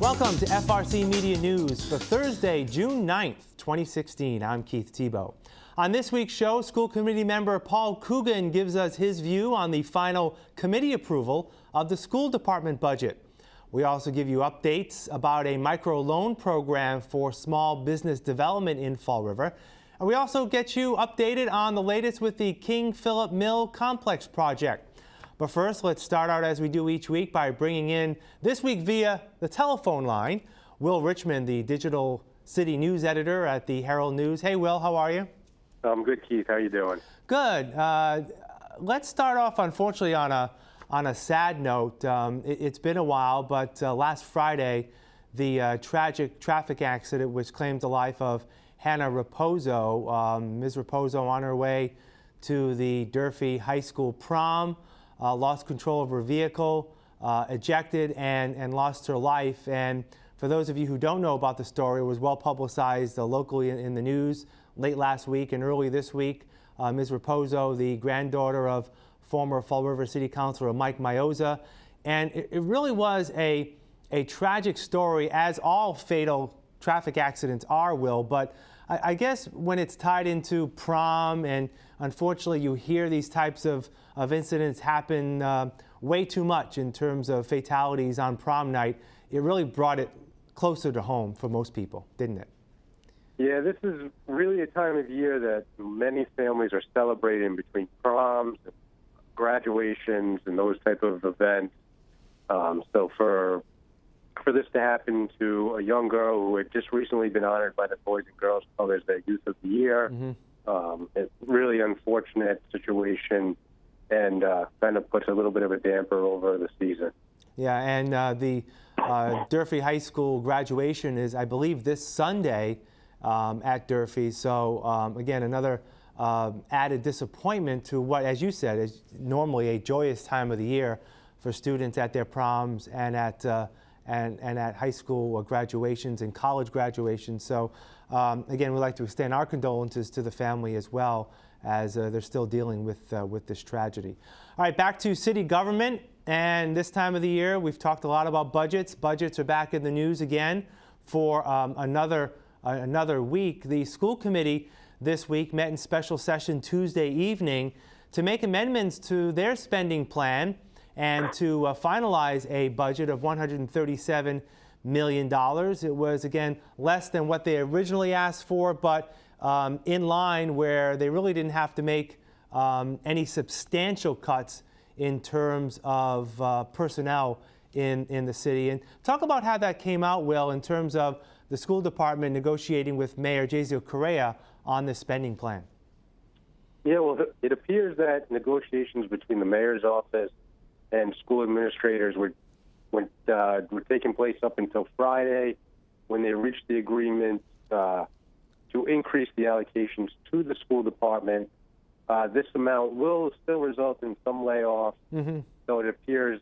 Welcome to FRC Media News for Thursday, June 9th, 2016. I'm Keith Tebow. On this week's show, school committee member Paul Coogan gives us his view on the final committee approval of the school department budget. We also give you updates about a microloan program for small business development in Fall River. And we also get you updated on the latest with the King Philip Mill Complex project. But first, let's start out as we do each week by bringing in this week via the telephone line, Will Richmond, the digital city news editor at the Herald News. Hey, Will, how are you? I'm good, Keith. How are you doing? Good. Let's start off, unfortunately, on a sad note. It's been a while, but last Friday, the tragic traffic accident which claimed the life of Hannah Raposo. Ms. Raposo on her way to the Durfee High School prom. Lost control of her vehicle, ejected, and lost her life. And for those of you who don't know about the story, it was well publicized locally in the news late last week and early this week. Ms. Raposo, the granddaughter of former Fall River City Councilor Mike Mioza. And it really was a tragic story, as all fatal traffic accidents are, Will. But I guess when it's tied into prom, and unfortunately you hear these types of incidents happen way too much in terms of fatalities on prom night, it really brought it closer to home for most people, didn't it? Yeah, this is really a time of year that many families are celebrating between proms, and graduations, and those type of events. So for this to happen to a young girl who had just recently been honored by the Boys and Girls Club as their Youth of the Year, it's really unfortunate situation, and kind of puts a little bit of a damper over the season. Yeah, and the Durfee High School graduation is, I believe, this Sunday at Durfee. So again, another added disappointment to what, as you said, is normally a joyous time of the year for students at their proms and at high school graduations and college graduations. So again, we'd like to extend our condolences to the family as well, as they're still dealing with this tragedy. All right, back to city government. And this time of the year, we've talked a lot about budgets. Budgets are back in the news again for another week. The school committee this week met in special session Tuesday evening to make amendments to their spending plan and to finalize a budget of $137 million. It was, again, less than what they originally asked for, but in line where they really didn't have to make any substantial cuts in terms of personnel in the city. And talk about how that came out, Will, in terms of the school department negotiating with Mayor Jaziel Correa on this spending plan. Yeah, well, it appears that negotiations between the mayor's office and school administrators were taking place up until Friday, when they reached the agreement to increase the allocations to the school department. This amount will still result in some layoffs, so it appears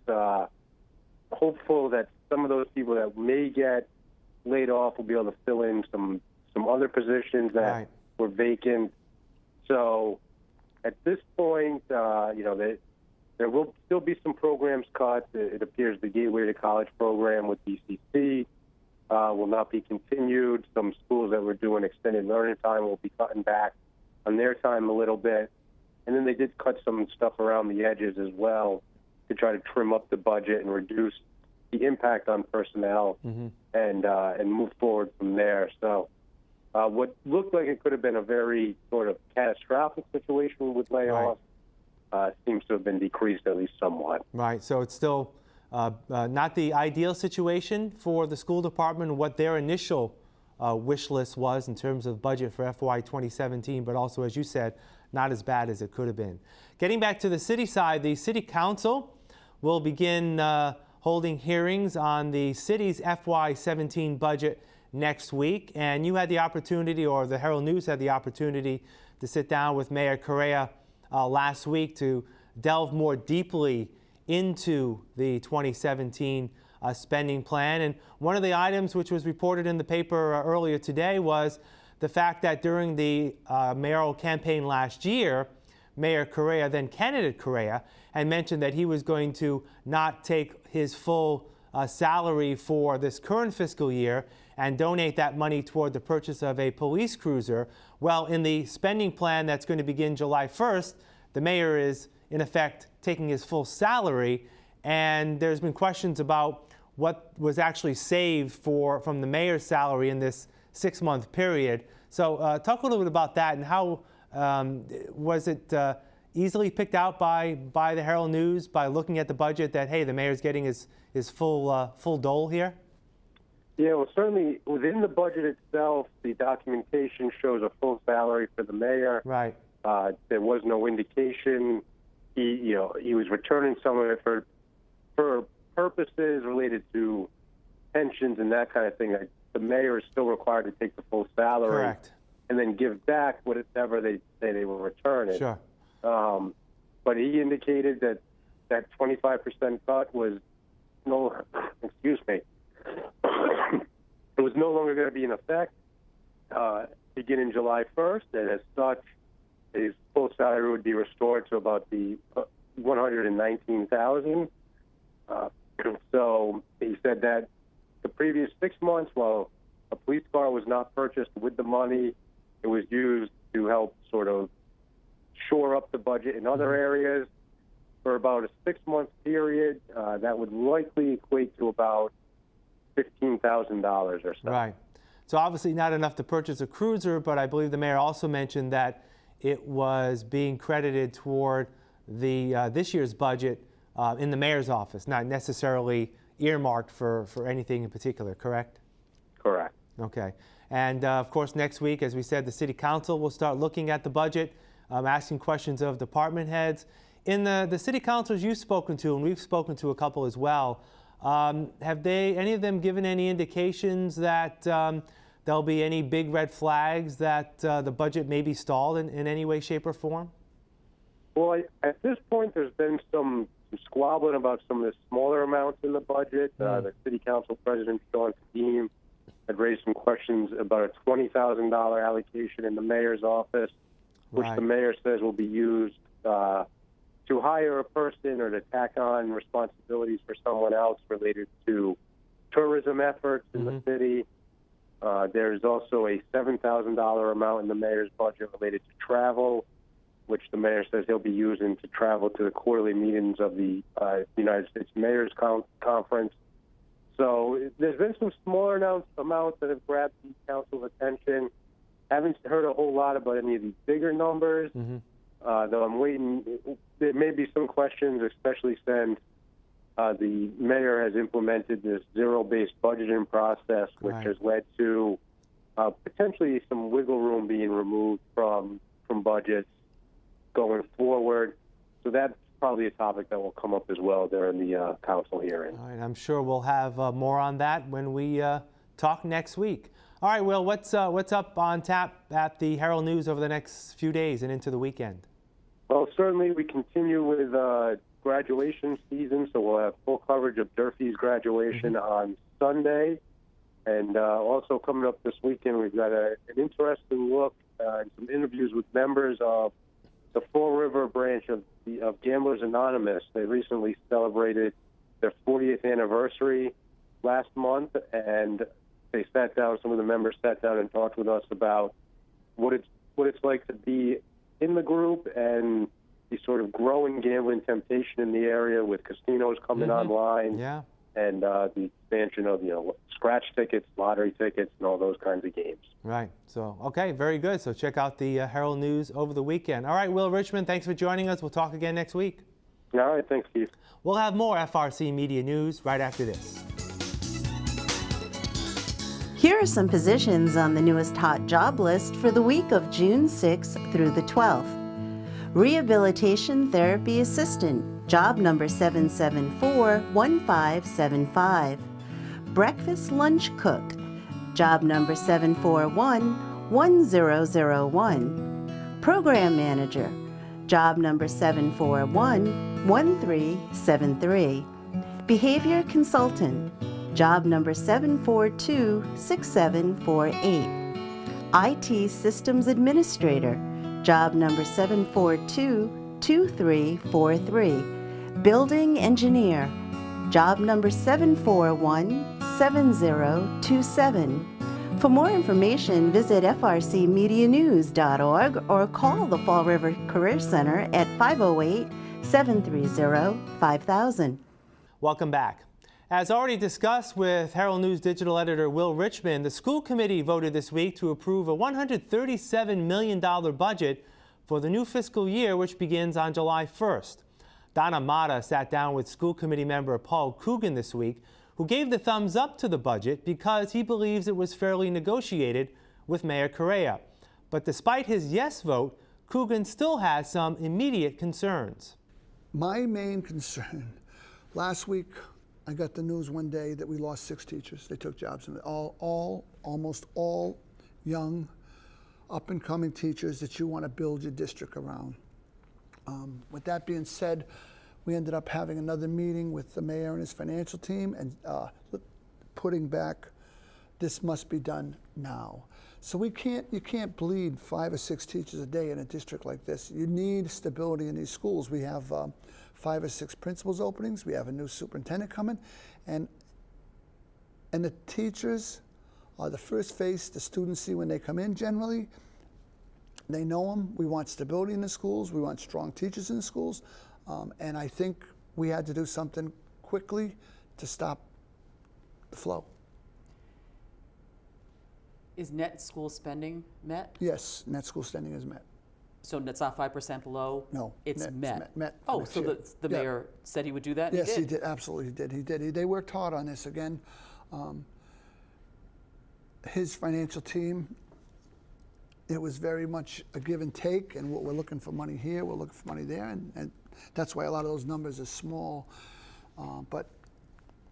hopeful that some of those people that may get laid off will be able to fill in some other positions that were vacant. So at this point, there will still be some programs cut. It appears the Gateway to College program with BCC will not be continued. Some schools that were doing extended learning time will be cutting back on their time a little bit. And then they did cut some stuff around the edges as well to try to trim up the budget and reduce the impact on personnel and move forward from there. So what looked like it could have been a very sort of catastrophic situation with layoffs seems to have been decreased at least somewhat. Right. So it's still not the ideal situation for the school department, what their initial wish list was in terms of budget for FY 2017, but also, as you said, not as bad as it could have been. Getting back to the city side, the City Council will begin holding hearings on the city's FY 17 budget next week. And you had the opportunity, or the Herald News had the opportunity, to sit down with Mayor Correa last week to delve more deeply into the 2017 spending plan. And one of the items which was reported in the paper earlier today was the fact that during the mayoral campaign last year, Mayor Correa, then candidate Correa, had mentioned that he was going to not take his full salary for this current fiscal year and donate that money toward the purchase of a police cruiser. Well, in the spending plan that's going to begin July 1st, the mayor is, in effect, taking his full salary, and there's been questions about what was actually saved from the mayor's salary in this 6-month period. So talk a little bit about that, and how was it easily picked out by the Herald News by looking at the budget that, hey, the mayor's getting his full dole here? Yeah, well, certainly within the budget itself, the documentation shows a full salary for the mayor. Right. There was no indication he was returning some of it for purposes related to pensions and that kind of thing. The mayor is still required to take the full salary. Correct. And then give back whatever they say they will return it. Sure. But he indicated that 25% cut was it was no longer going to be in effect beginning July 1st, and as such, his full salary would be restored to about the $119,000. So he said that the previous 6 months, while a police car was not purchased with the money, it was used to help sort of shore up the budget in other areas. For about a 6-month period, that would likely equate to about $15,000 or so. Right. So obviously not enough to purchase a cruiser, but I believe the mayor also mentioned that it was being credited toward the this year's budget in the mayor's office, not necessarily earmarked for anything in particular, correct? Correct. Okay. And of course, next week, as we said, the city council will start looking at the budget, asking questions of department heads. In the city councilors you've spoken to, and we've spoken to a couple as well, have any of them given any indications that there'll be any big red flags that the budget may be stalled in any way, shape, or form? Well, at this point, there's been some squabbling about some of the smaller amounts in the budget. The city council president, Sean Kadeem, had raised some questions about a $20,000 allocation in the mayor's office, which Right. the mayor says will be used to hire a person or to tack on responsibilities for someone else related to tourism efforts in the city. There's also a $7,000 amount in the mayor's budget related to travel, which the mayor says he'll be using to travel to the quarterly meetings of the United States Mayor's Conference. So there's been some smaller amounts that have grabbed the council's attention. Haven't heard a whole lot about any of these bigger numbers, though I'm waiting. There may be some questions, especially since the mayor has implemented this zero-based budgeting process, which Right. has led to potentially some wiggle room being removed from budgets going forward. So that's probably a topic that will come up as well during the council hearing. All right, I'm sure we'll have more on that when we talk next week. All right, Will, what's up on tap at the Herald News over the next few days and into the weekend? Well, certainly we continue with graduation season, so we'll have full coverage of Durfee's graduation on Sunday. And also coming up this weekend, we've got an interesting look and some interviews with members of the Fall River branch of Gamblers Anonymous. They recently celebrated their 40th anniversary last month, and they sat down. Some of the members sat down and talked with us about what it's like to be in the group and the sort of growing gambling temptation in the area with casinos coming online, Yeah. and the expansion of scratch tickets, lottery tickets, and all those kinds of games. Right. So, okay, very good. So check out the Herald News over the weekend. All right, Will Richmond, thanks for joining us. We'll talk again next week. All right, thanks, Steve. We'll have more FRC Media News right after this. Here are some positions on the newest hot job list for the week of June 6th through the 12th. Rehabilitation Therapy Assistant, job number 774-1575. Breakfast Lunch Cook, job number 741-1001. Program Manager, job number 741-1373. Behavior Consultant, job number 742-6748. IT Systems Administrator, job number 742-2343. Building Engineer, job number 741-7027. For more information, visit frcmedianews.org or call the Fall River Career Center at 508-730-5000. Welcome back. As already discussed with Herald News digital editor Will Richmond, the school committee voted this week to approve a $137 million budget for the new fiscal year, which begins on July 1st. Donna Mata sat down with school committee member Paul Coogan this week, who gave the thumbs up to the budget because he believes it was fairly negotiated with Mayor Correa. But despite his yes vote, Coogan still has some immediate concerns. My main concern, last week I got the news one day that we lost 6 teachers. They took jobs, and almost all young, up-and-coming teachers that you want to build your district around. With that being said, we ended up having another meeting with the mayor and his financial team and putting back, this must be done now. So you can't bleed 5 or 6 teachers a day in a district like this. You need stability in these schools. We have 5 or 6 principals openings. We have a new superintendent coming, and the teachers are the first face the students see when they come in generally. They know them. We want stability in the schools. We want strong teachers in the schools. And I think we had to do something quickly to stop the flow. Is net school spending met? Yes, net school spending is met. So it's not 5% below? No. It's met. Met Oh, next so year. the mayor said he would do that? Yes, he did. Absolutely, he did. They worked hard on this again. His financial team, it was very much a give and take, and we're looking for money here, we're looking for money there, and that's why a lot of those numbers are small. But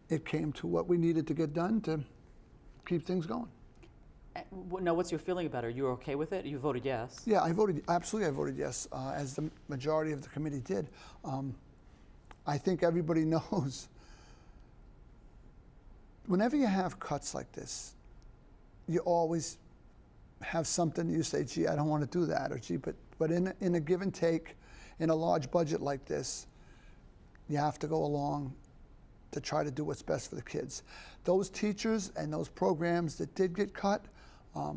it came to what we needed to get done to keep things going. Now, what's your feeling about it? Are you okay with it? You voted yes. Yeah, I voted yes, as the majority of the committee did. I think everybody knows, whenever you have cuts like this, you always have something you say, gee, I don't want to do that, or gee, but in a give and take, in a large budget like this, you have to go along to try to do what's best for the kids. Those teachers and those programs that did get cut, I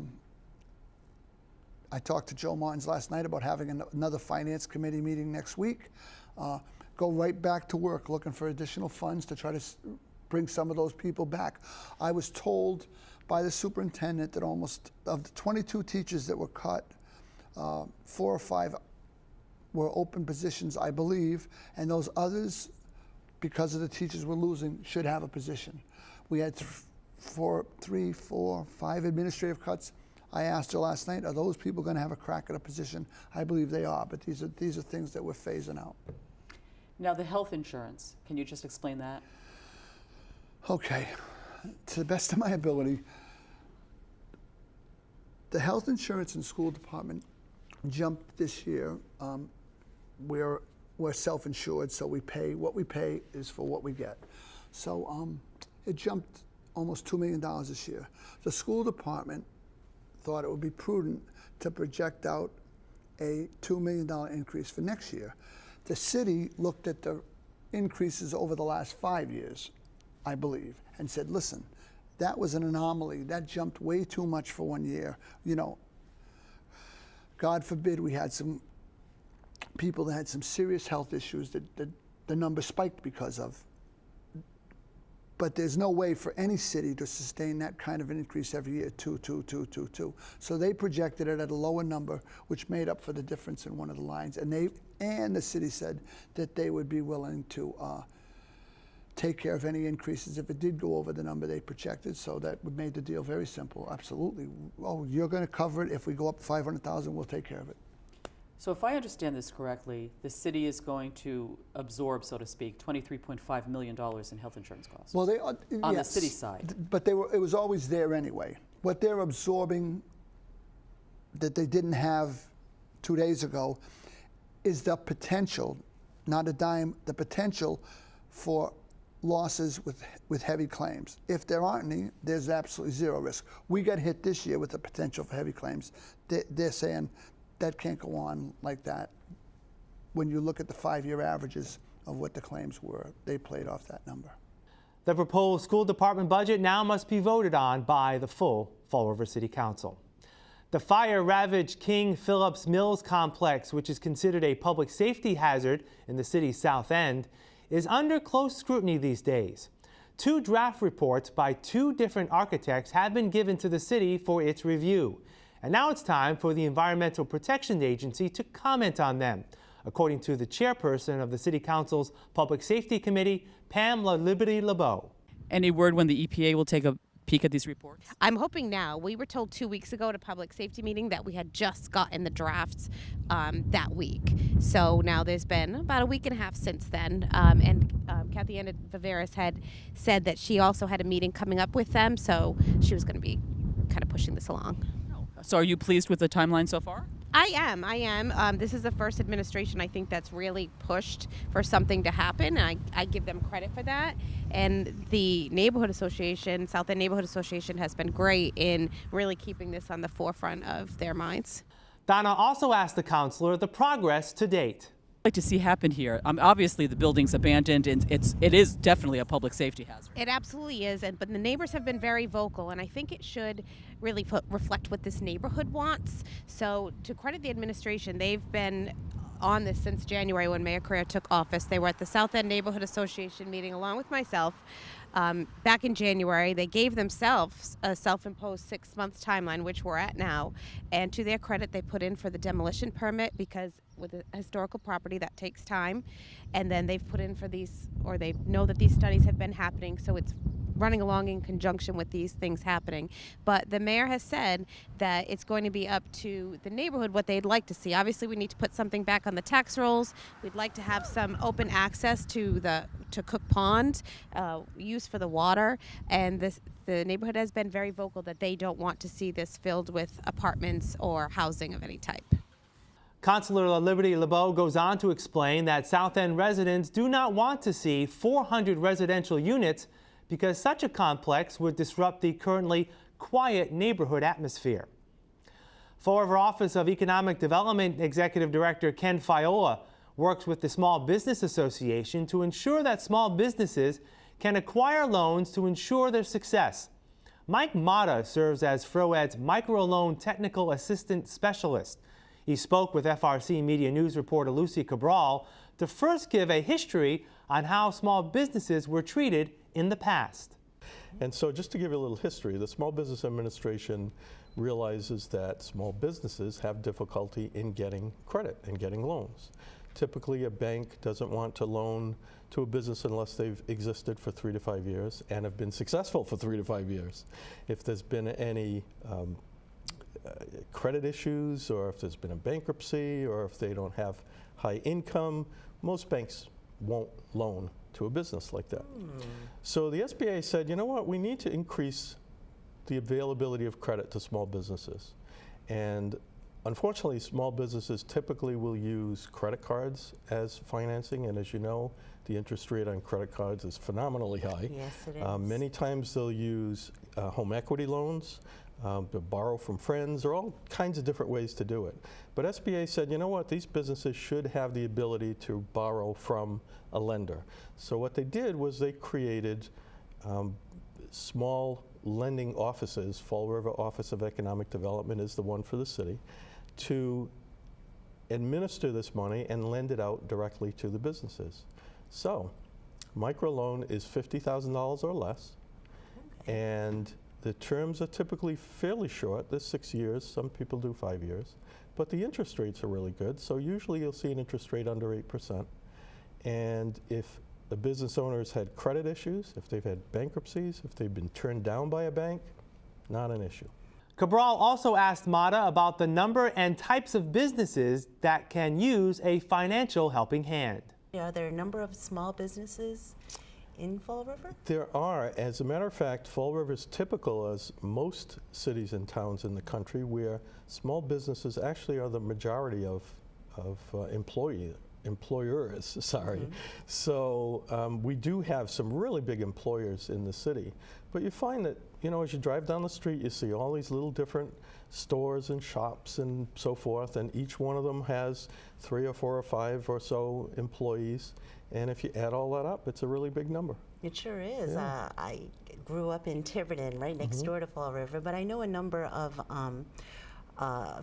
talked to Joe Martins last night about having another finance committee meeting next week. Go right back to work looking for additional funds to try to bring some of those people back. I was told by the superintendent that almost of the 22 teachers that were cut, 4 or 5 were open positions, I believe, and those others, because of the teachers we're losing, should have a position. We had 3, 4, 5 administrative cuts. I asked her last night, are those people going to have a crack at a position? I believe they are, but these are things that we're phasing out. Now, the health insurance, can you just explain that? Okay, to the best of my ability, the health insurance and school department jumped this year. We're self-insured, so we pay, what we pay is for what we get. So it jumped almost $2 million this year. The school department thought it would be prudent to project out a $2 million increase for next year. The city looked at the increases over the last 5 years, I believe, and said, listen, that was an anomaly. That jumped way too much for 1 year. You know, God forbid we had some people that had some serious health issues that the number spiked because of. But there's no way for any city to sustain that kind of an increase every year, 2. So they projected it at a lower number, which made up for the difference in one of the lines. And the city said that they would be willing to take care of any increases if it did go over the number they projected. So that made the deal very simple. Absolutely. Oh, you're going to cover it. If we go up 500,000, we'll take care of it. So if I understand this correctly, the city is going to absorb, so to speak, $23.5 million in health insurance costs. Well, on the city side. But it was always there anyway. What they're absorbing that they didn't have 2 days ago is the potential, not a dime, the potential for losses with heavy claims. If there aren't any, there's absolutely zero risk. We got hit this year with the potential for heavy claims. They're saying that can't go on like that. When you look at the 5-year averages of what the claims were, they played off that number. The proposed school department budget now must be voted on by the full Fall River City Council. The fire-ravaged King Phillips Mills complex, which is considered a public safety hazard in the city's south end, is under close scrutiny these days. 2 draft reports by 2 different architects have been given to the city for its review. And now it's time for the Environmental Protection Agency to comment on them, according to the chairperson of the City Council's Public Safety Committee, Pam LaLiberty-LeBeau. Any word when the EPA will take a peek at these reports? I'm hoping now. We were told 2 weeks ago at a public safety meeting that we had just gotten the drafts that week. So now there's been about a week and a half since then. Kathy Anna Viveris had said that she also had a meeting coming up with them, so she was going to be kind of pushing this along. So are you pleased with the timeline so far? I am. This is the first administration I think that's really pushed for something to happen. I give them credit for that. And the neighborhood association, South End Neighborhood Association, has been great in really keeping this on the forefront of their minds. Donna also asked the councilor the progress to date. Like to see happen here. Obviously, the building's abandoned, and it is definitely a public safety hazard. It absolutely is, but the neighbors have been very vocal, and I think it should really reflect what this neighborhood wants. So, to credit the administration, they've been on this since January when Mayor Correa took office. They were at the South End Neighborhood Association meeting along with myself back in January. They gave themselves a self-imposed 6-month timeline, which we're at now. And to their credit, they put in for the demolition permit because with a historical property that takes time. And then they've put in for these, or they know that these studies have been happening, so it's running along in conjunction with these things happening. But the mayor has said that it's going to be up to the neighborhood what they'd like to see. Obviously, we need to put something back on the tax rolls. We'd like to have some open access to Cook Pond, use for the water. And the neighborhood has been very vocal that they don't want to see this filled with apartments or housing of any type. Councilor LaLiberty-LeBeau goes on to explain that South End residents do not want to see 400 residential units because such a complex would disrupt the currently quiet neighborhood atmosphere. Fall River Office of Economic Development Executive Director Ken Fiola works with the Small Business Association to ensure that small businesses can acquire loans to ensure their success. Mike Mata serves as FROED's Microloan Technical Assistant Specialist. He spoke with FRC Media News reporter Lucy Cabral to first give a history on how small businesses were treated in the past. And so just to give you a little history, the Small Business Administration realizes that small businesses have difficulty in getting credit and getting loans. Typically, a bank doesn't want to loan to a business unless they've existed for 3 to 5 years and have been successful for 3 to 5 years. If there's been any credit issues, or if there's been a bankruptcy, or if they don't have high income, most banks won't loan to a business like that. So the SBA said, you know what, we need to increase the availability of credit to small businesses. And unfortunately, small businesses typically will use credit cards as financing, and as you know, the interest rate on credit cards is phenomenally high. Yes, it is. Many times they'll use home equity loans, to borrow from friends, or all kinds of different ways to do it. But SBA said, you know what, these businesses should have the ability to borrow from a lender. So what they did was they created small lending offices. Fall River Office of Economic Development is the one for the city, to administer this money and lend it out directly to the businesses. So microloan is $50,000 or less, and the terms are typically fairly short. There's 6 years, some people do 5 years, but the interest rates are really good. So usually you'll see an interest rate under 8%. And if the business owners had credit issues, if they've had bankruptcies, if they've been turned down by a bank, not an issue. Cabral also asked Mata about the number and types of businesses that can use a financial helping hand. Are there a number of small businesses in Fall River? There are. As a matter of fact, Fall River is typical, as most cities and towns in the country, where small businesses actually are the majority of employers. Sorry. So we do have some really big employers in the city. But you find that, you know, as you drive down the street, you see all these little different stores and shops and so forth, and each one of them has 3 or 4 or 5 or so employees. And if you add all that up, it's a really big number. It sure is. Yeah. I grew up in Tiverton, right next door to Fall River, but I know a number of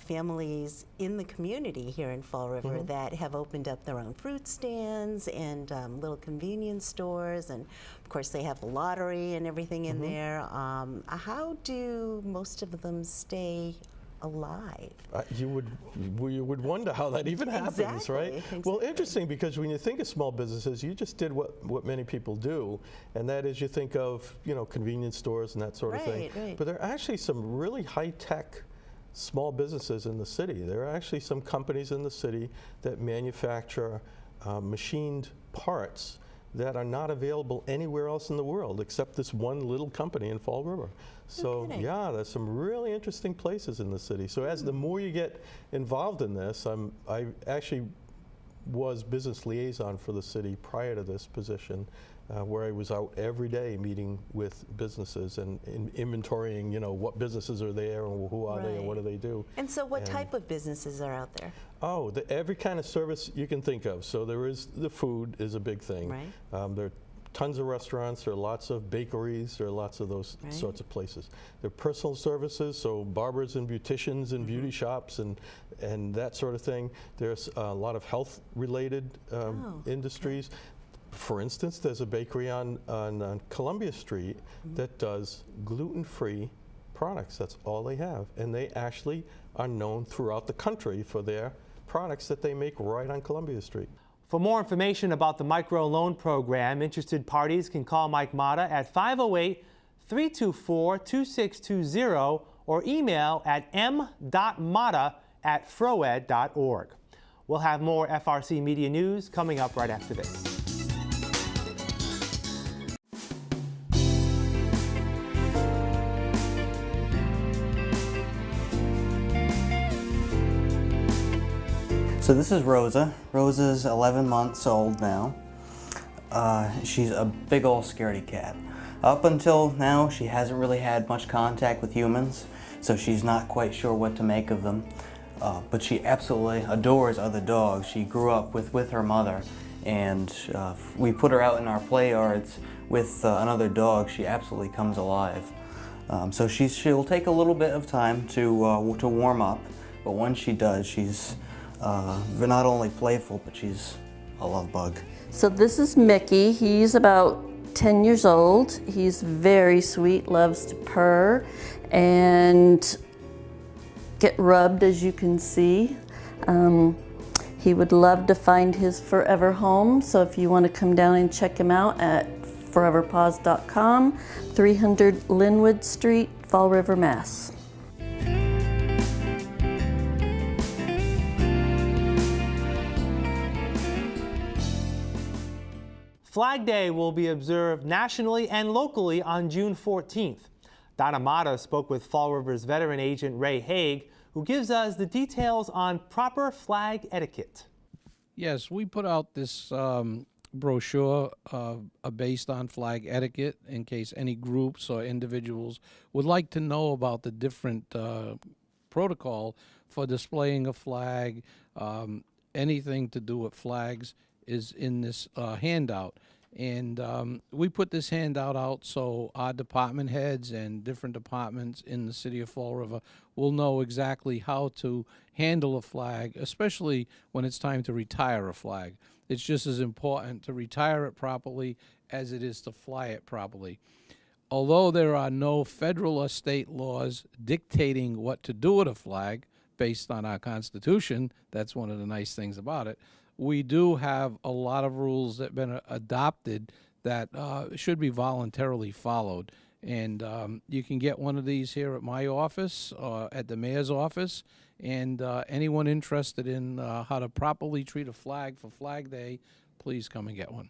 families in the community here in Fall River that have opened up their own fruit stands and little convenience stores, and of course they have the lottery and everything in there. How do most of them stay alive? You would wonder how that even happens, right? Exactly. Well, interesting, because when you think of small businesses, you just did what many people do, and that is you think of, you know, convenience stores and that sort of thing. Right. But there are actually some really high-tech small businesses in the city. There are actually some companies in the city that manufacture machined parts that are not available anywhere else in the world except this one little company in Fall River. So kidding. yeah, there's some really interesting places in the city. So as the more you get involved in this, I actually was business liaison for the city prior to this position, where I was out every day meeting with businesses and inventorying, you know, what businesses are there and who are they and what do they do. And so what type of businesses are out there? Oh, every kind of service you can think of. So there is, the food is a big thing. Right. There are tons of restaurants, there are lots of bakeries, there are lots of those sorts of places. There are personal services, so barbers and beauticians and beauty shops and that sort of thing. There's a lot of health-related industries. For instance, there's a bakery on Columbia Street that does gluten-free products. That's all they have. And they actually are known throughout the country for their products that they make right on Columbia Street. For more information about the micro-loan program, interested parties can call Mike Mata at 508-324-2620 or email at m.mata@froed.org. We'll have more FRC Media News coming up right after this. So this is Rosa. Rosa's 11 months old now. She's a big old scaredy cat. Up until now, she hasn't really had much contact with humans, so she's not quite sure what to make of them. But she absolutely adores other dogs. She grew up with her mother, and we put her out in our play yards with another dog. She absolutely comes alive. So she'll take a little bit of time to warm up, but once she does, she's not only playful, but she's a love bug. So this is Mickey. He's about 10 years old. He's very sweet, loves to purr and get rubbed, as you can see. He would love to find his forever home, so if you want to come down and check him out at foreverpaws.com, 300 Linwood Street, Fall River, Mass. Flag Day will be observed nationally and locally on June 14th. Donna Mata spoke with Fall River's veteran agent Ray Haig, who gives us the details on proper flag etiquette. Yes, we put out this brochure based on flag etiquette in case any groups or individuals would like to know about the different protocol for displaying a flag. Anything to do with flags is in this handout. And we put this handout out so our department heads and different departments in the city of Fall River will know exactly how to handle a flag, especially when it's time to retire a flag. It's just as important to retire it properly as it is to fly it properly. Although there are no federal or state laws dictating what to do with a flag based on our Constitution, that's one of the nice things about it, we do have a lot of rules that have been adopted that should be voluntarily followed. And you can get one of these here at my office, at the mayor's office, and anyone interested in how to properly treat a flag for Flag Day, please come and get one.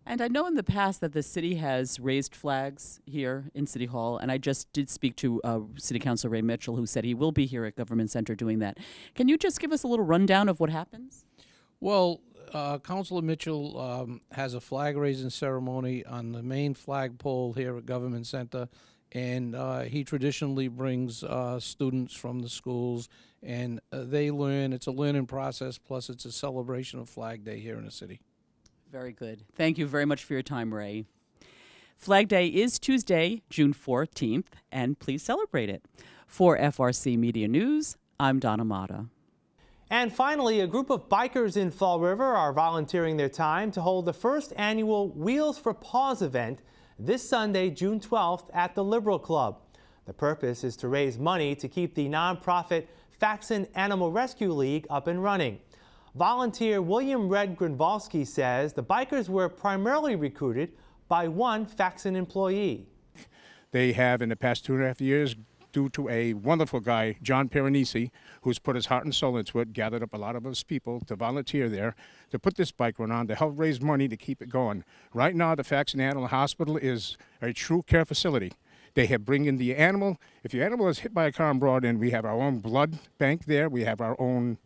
And I know in the past that the city has raised flags here in City Hall, and I just did speak to City Councilor Ray Mitchell, who said he will be here at Government Center doing that. Can you just give us a little rundown of what happens? Well, Councilor Mitchell has a flag raising ceremony on the main flagpole here at Government Center, and he traditionally brings students from the schools, and they learn. It's a learning process, plus it's a celebration of Flag Day here in the city. Very good. Thank you very much for your time, Ray. Flag Day is Tuesday, June 14th, and please celebrate it. For FRC Media News, I'm Donna Mata. And finally, a group of bikers in Fall River are volunteering their time to hold the first annual Wheels for Paws event this Sunday, June 12th at the Liberal Club. The purpose is to raise money to keep the nonprofit Faxon Animal Rescue League up and running. Volunteer William Red Grinvalski says the bikers were primarily recruited by one Faxon employee. They have, in the past 2.5 years, due to a wonderful guy, John Piranesi, who's put his heart and soul into it, gathered up a lot of us people to volunteer there, to put this bike run on, to help raise money to keep it going. Right now, the Faxon Animal Hospital is a true care facility. They have bring in the animal. If your animal is hit by a car and brought in, we have our own blood bank there. We have our own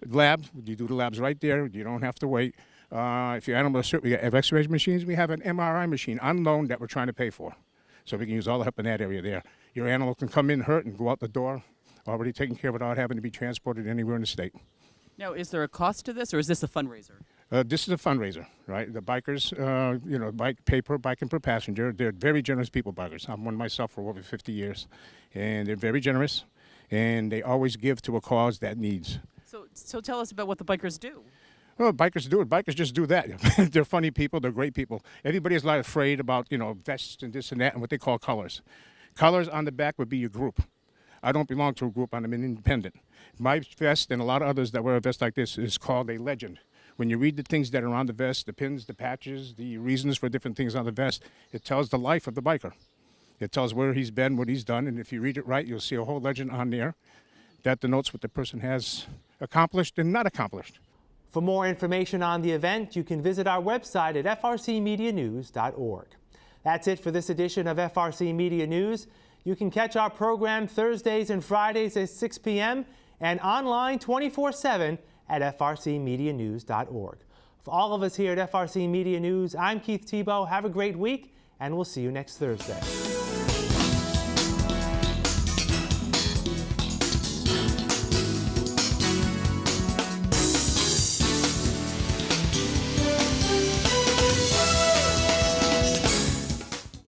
lab. You do the labs right there. You don't have to wait. If your animal is hurt, we have x-ray machines. We have an MRI machine on loan that we're trying to pay for. So we can use all the help in that area there. Your animal can come in hurt and go out the door, already taken care of without having to be transported anywhere in the state. Now, is there a cost to this, or is this a fundraiser? This is a fundraiser, right? The bikers, pay per bike and per passenger. They're very generous people, bikers. I'm one myself for over 50 years. And they're very generous, and they always give to a cause that needs. So tell us about what the bikers do. Well, bikers do it. Bikers just do that. They're funny people. They're great people. Everybody is a lot afraid about, vests and this and that and what they call colors. Colors on the back would be your group. I don't belong to a group. I'm an independent. My vest and a lot of others that wear a vest like this is called a legend. When you read the things that are on the vest, the pins, the patches, the reasons for different things on the vest, it tells the life of the biker. It tells where he's been, what he's done, and if you read it right, you'll see a whole legend on there that denotes what the person has accomplished and not accomplished. For more information on the event, you can visit our website at frcmedianews.org. That's it for this edition of FRC Media News. You can catch our program Thursdays and Fridays at 6 p.m. and online 24/7 at frcmedianews.org. For all of us here at FRC Media News, I'm Keith Tebow. Have a great week, and we'll see you next Thursday.